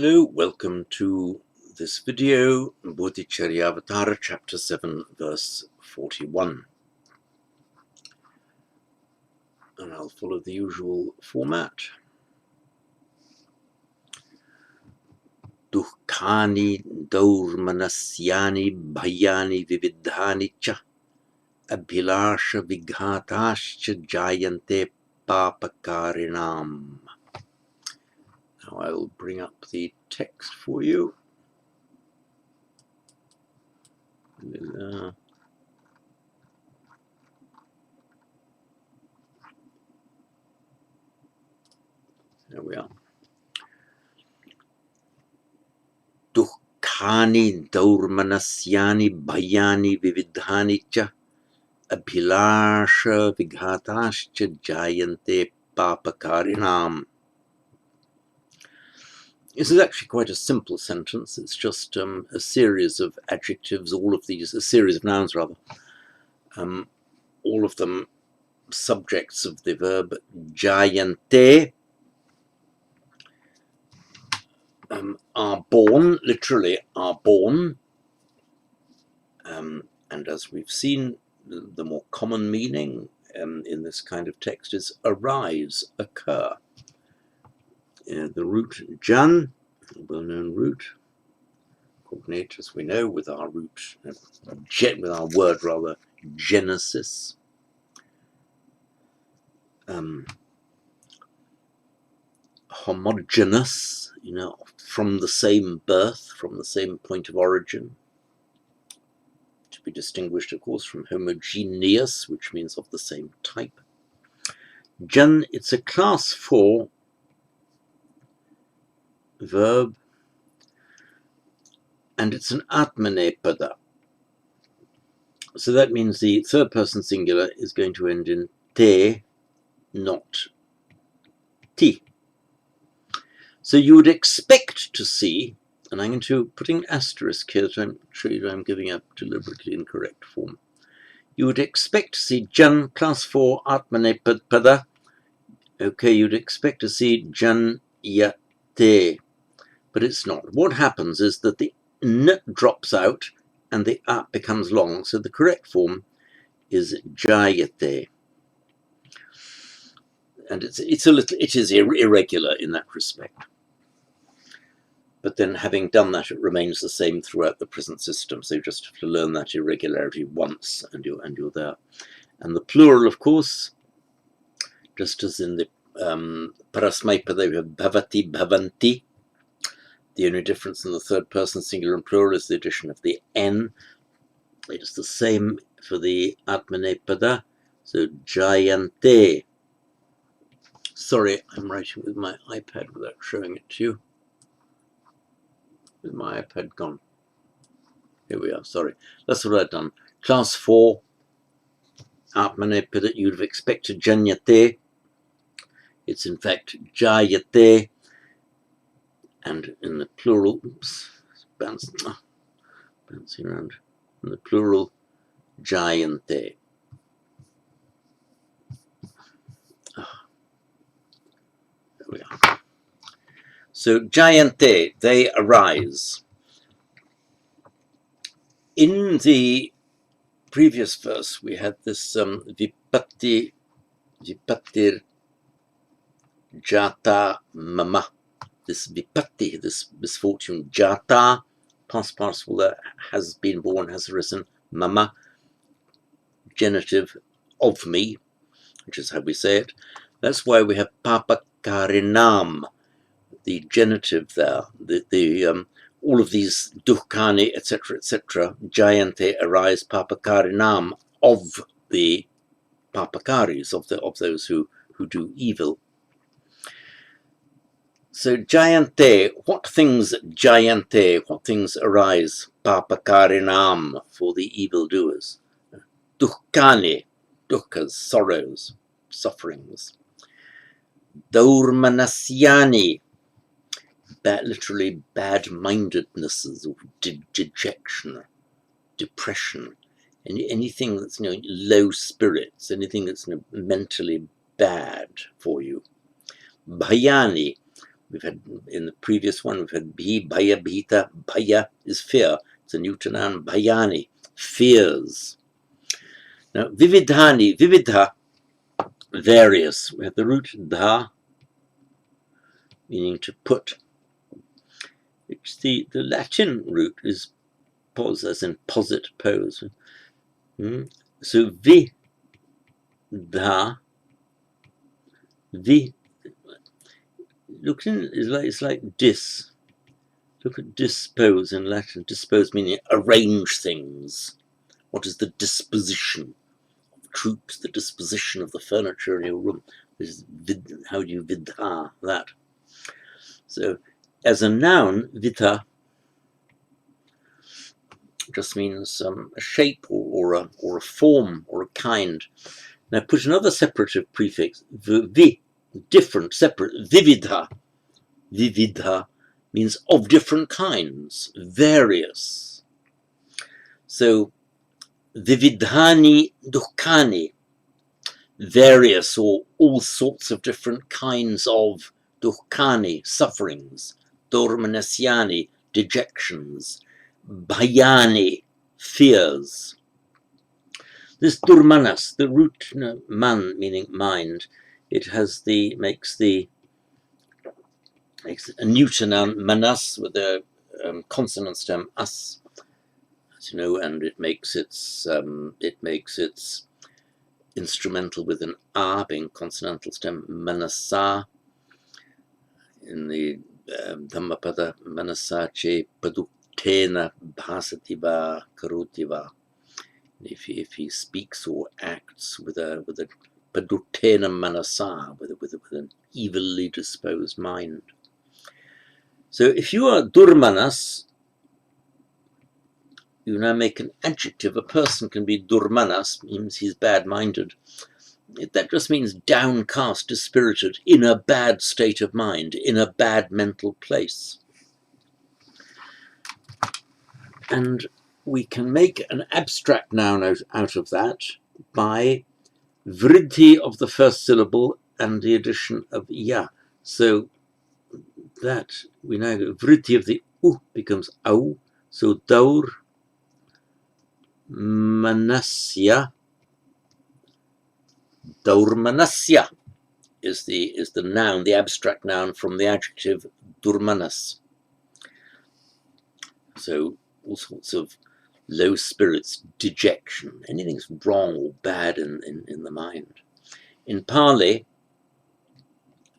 Hello, welcome to this video, Bodhicaryavatara, chapter 7, verse 41. And I'll follow the usual format. Dukkani daurmanasyani bhayani vividhani cha abhilasha vighatascha jayante papakarinam. Now I will bring up the text for you. There we are. Dukkani daurmanasyani bhayani vividhani cha abhilasha vighatascha jayante papakarinam. This is actually quite a simple sentence. It's just a series of adjectives, all of these, a series of nouns rather, all of them subjects of the verb jayante, are born, literally are born, and as we've seen, the more common meaning in this kind of text is arise, occur. The root jan, a well-known root, cognate as we know with our root, with our word rather, genesis. Homogeneous, from the same birth, from the same point of origin. To be distinguished, of course, from homogeneous, which means of the same type. Jan, it's a class 4 verb, and it's an atmanepada. So that means the third person singular is going to end in te, not ti. So you would expect to see, and I'm going to put an asterisk here to show you I'm giving a deliberately incorrect form. You would expect to see jan class 4 atmanepada. Okay, you'd expect to see jan yate, but it's not. What happens is that the n drops out and the a becomes long, so the correct form is jayate. And it is irregular in that respect. But then having done that, it remains the same throughout the present system. So you just have to learn that irregularity once and you're there. And the plural, of course, just as in the parasmaipada, we have bhavati, bhavanti. The only difference in the third person singular and plural is the addition of the n. It is the same for the atmanepada. So jayante. Sorry, I'm writing with my iPad without showing it to you. With my iPad gone. Here we are, sorry. That's what I've done. Class 4, atmanepada, you'd have expected janyate. It's in fact jayate. And in the plural, oops, bouncing around. In the plural, jayante. There we are. So jayante, they arise. In the previous verse, we had this vipatir jata mama. This vipatti, this misfortune, jata, past participle that has been born, has arisen, mama, genitive of me, which is how we say it. That's why we have papakarinam, the genitive there, all of these dukkani, etc., jayante, arise, papakarinam, of the papakaris, of those who do evil. So jayante, what things arise, papakarinam, for the evildoers? Dukkani, dukkas, sorrows, sufferings. Daurmanasyani, literally bad-mindednesses, or dejection, depression, anything that's low spirits, anything that's mentally bad for you. Bhayani, We've had, in the previous one, we've had bhi, bhaya, bhita. Bhaya is fear. It's a neuter noun. Bhayani, fears. Now, vividhani, vividha, various. We have the root dha, meaning to put. Which the Latin root is pos, as in posit, pose. So vidha, look in, it's like dis. Look at dispose in Latin. Dispose meaning arrange things. What is the disposition of troops, the disposition of the furniture in your room? How do you vidha that? So as a noun, vidha just means a shape or a form or a kind. Now put another separative prefix, different, separate, vividha. Vividha means of different kinds, various. So vividhani dukkani, various or all sorts of different kinds of dukkani, sufferings. Dormanasyani, dejections. Bhayani, fears. This durmanas, the root man meaning mind, it has makes a neuter noun manas with a consonant stem as, as you know, and it makes its instrumental with an a being consonantal stem manasa. In the Dhammapada, manasa che paduktena bhasativa karutiva. If he speaks or acts with a paduktena manasa, with an evilly disposed mind. So if you are durmanas, you now make an adjective. A person can be durmanas, means he's bad-minded. That just means downcast, dispirited, in a bad state of mind, in a bad mental place. And we can make an abstract noun out of that by vriddhi of the first syllable and the addition of ya. So that we now go, vriddhi of the u becomes au, so daur manasya. Daurmanasya is the noun, the abstract noun from the adjective durmanas. So all sorts of low spirits, dejection, anything's wrong or bad in the mind. In Pali,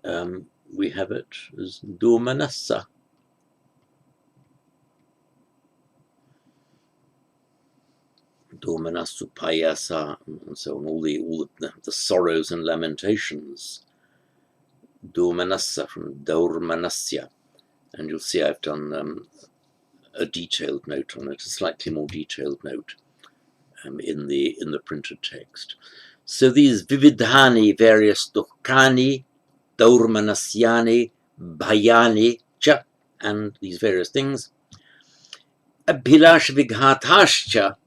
we have it as durmanassa. Durmanasupayasa, and so on, all the sorrows and lamentations. Durmanassa from Daurmanasya. And you'll see I've done a detailed note on it, a slightly more detailed note in the printed text. So these vividhani, various dukkani, daurmanasyani, bhayani, cha, and these various things, abhilash vighatascha,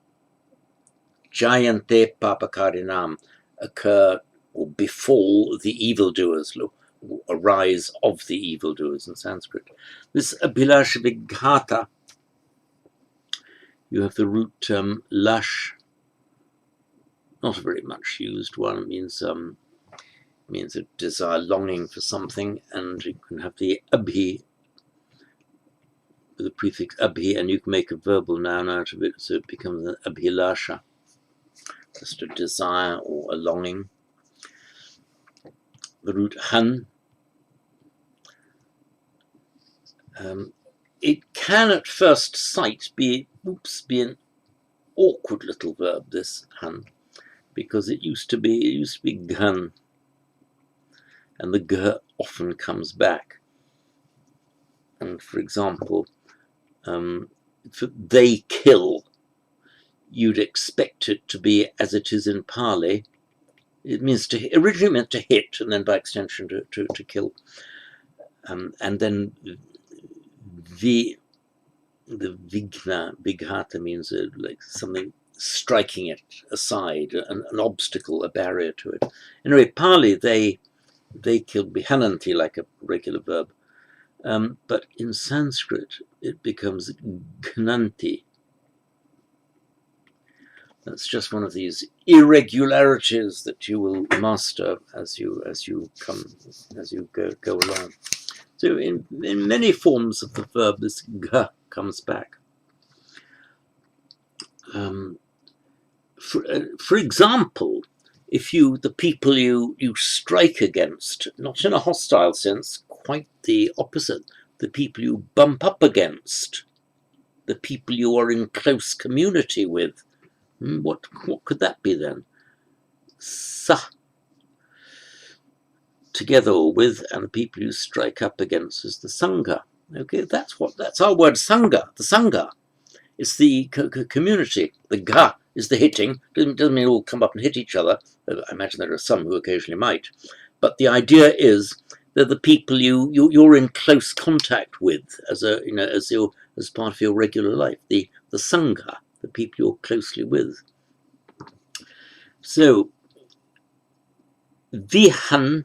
jayante papakarinam, occur or befall the evildoers, arise of the evildoers in Sanskrit. This abhilash vighata, you have the root lash, not a very much used one. It means a desire, longing for something, and you can have the abhi with the prefix abhi, and you can make a verbal noun out of it, so it becomes an abhilasha, just a desire or a longing. The root han, it can at first sight be an awkward little verb, this han, because it used to be ghan, and the g often comes back. And for example, they kill, you'd expect it to be as it is in Pali. It means originally meant to hit, and then by extension to kill. And then the vighata means like something striking it aside, an obstacle, a barrier to it. Anyway, Pali, they killed bihananti, like a regular verb, But in Sanskrit it becomes gnanti. That's just one of these irregularities that you will master as you go along. So in many forms of the verb, this ga comes back. For example, if the people you strike against, not in a hostile sense, quite the opposite, the people you bump up against, the people you are in close community with, what could that be then? Sa, together or with, and the people you strike up against is the sangha. Okay, that's our word, sangha. The sangha is the community. The ga is the hitting. Doesn't mean all come up and hit each other. I imagine there are some who occasionally might, but the idea is they're the people you're in close contact with as part of your regular life. The sangha, the people you're closely with. So vihan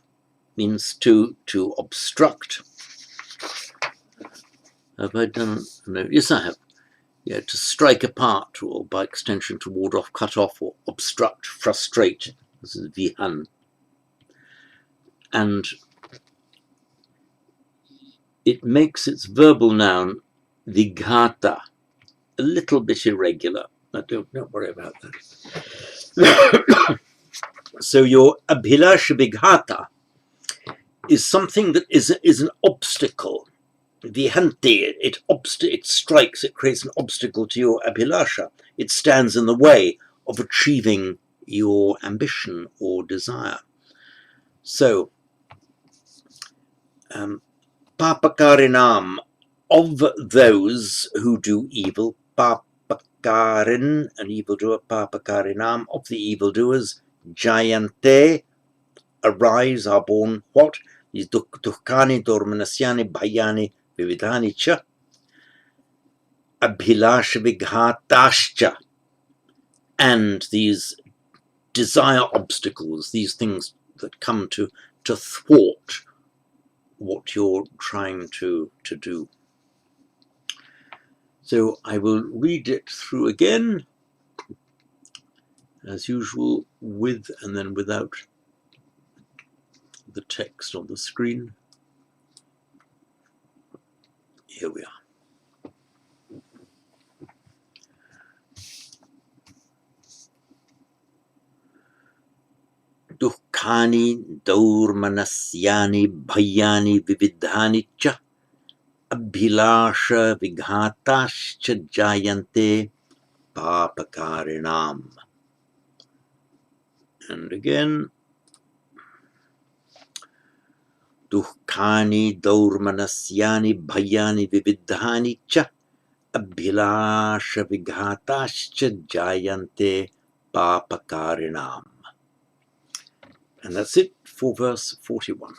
means to obstruct. Have I done? No. Yes, I have. Yeah, to strike apart, or by extension to ward off, cut off, or obstruct, frustrate. This is vihan. And it makes its verbal noun vighata a little bit irregular. Don't worry about that. So your abhilasha vighata is something that is an obstacle. Vihanti, it strikes, it creates an obstacle to your abhilasha. It stands in the way of achieving your ambition or desire. So, papakarinam, of those who do evil, papakarin, an evildoer, papakarinam, of the evildoers, jayante, arise, are born, what? These dukkani, dormanasyani, bhayani, vividhani cha, abhilasha vighatascha, and these desire obstacles, these things that come to thwart what you're trying to do. So I will read it through again, as usual, with and then without the text on the screen. Here we are. Dukkani daurmanasyani bhayani vividhani cha abhilasha vighatascha jayante papakarinam. And again, dukkani daurmanasyani bhayani vividhani cha abhilasha vighatascha jayante papakarinam. And that's it for verse 41.